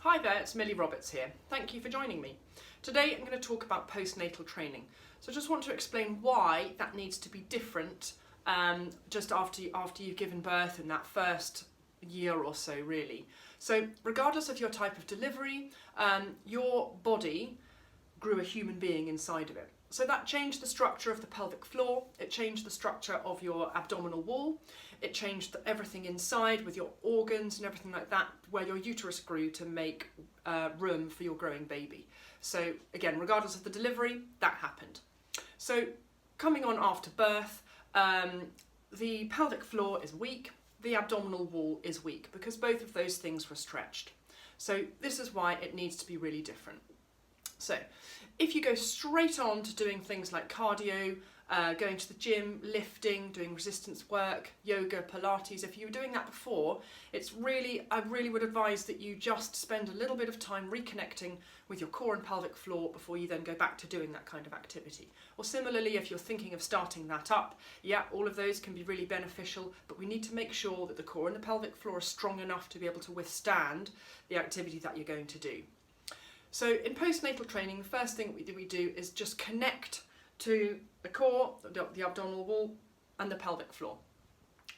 Hi there, it's Millie Roberts here. Thank you for joining me. Today I'm going to talk about postnatal training. So I just want to explain why that needs to be different just after you've given birth in that first year or so really. So regardless of your type of delivery, your body grew a human being inside of it. So that changed the structure of the pelvic floor, it changed the structure of your abdominal wall, it changed everything inside with your organs and everything like that, where your uterus grew to make room for your growing baby. So again, regardless of the delivery, that happened. So coming on after birth, the pelvic floor is weak, the abdominal wall is weak, because both of those things were stretched. So this is why it needs to be really different. So if you go straight on to doing things like cardio, going to the gym, lifting, doing resistance work, yoga, Pilates, if you were doing that before, I really would advise that you just spend a little bit of time reconnecting with your core and pelvic floor before you then go back to doing that kind of activity. Or similarly, if you're thinking of starting that up, yeah, all of those can be really beneficial, but we need to make sure that the core and the pelvic floor are strong enough to be able to withstand the activity that you're going to do. So in postnatal training, the first thing we do is just connect to the core, the abdominal wall, and the pelvic floor.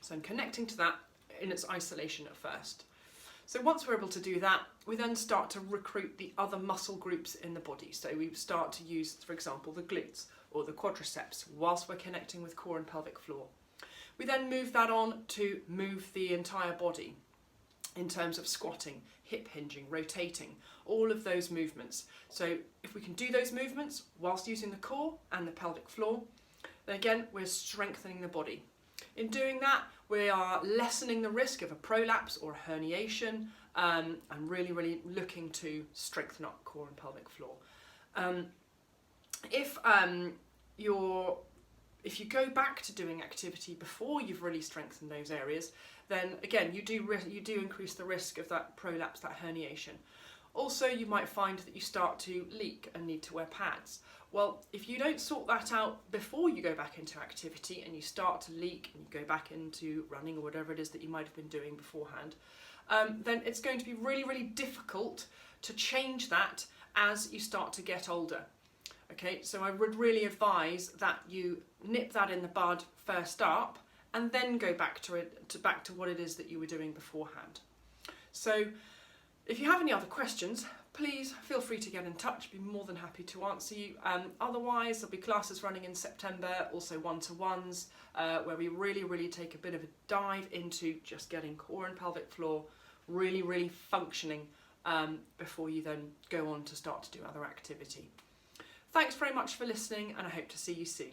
So I'm connecting to that in its isolation at first. So once we're able to do that, we then start to recruit the other muscle groups in the body. So we start to use, for example, the glutes or the quadriceps whilst we're connecting with core and pelvic floor. We then move that on to move the entire body in terms of squatting, hip hinging, rotating, all of those movements. So if we can do those movements whilst using the core and the pelvic floor, then again, we're strengthening the body. In doing that, we are lessening the risk of a prolapse or a herniation, and really looking to strengthen up core and pelvic floor. If you go back to doing activity before you've really strengthened those areas, then again, you do increase the risk of that prolapse, that herniation. Also, you might find that you start to leak and need to wear pads. Well, if you don't sort that out before you go back into activity and you start to leak and you go back into running or whatever it is that you might have been doing beforehand, then it's going to be really difficult to change that as you start to get older. Okay, so I would really advise that you nip that in the bud first up and then go back to what it is that you were doing beforehand. So if you have any other questions, please feel free to get in touch. I'd be more than happy to answer you. Otherwise, there'll be classes running in September, also one-to-ones, where we really take a bit of a dive into just getting core and pelvic floor really functioning before you then go on to start to do other activity. Thanks very much for listening, and I hope to see you soon.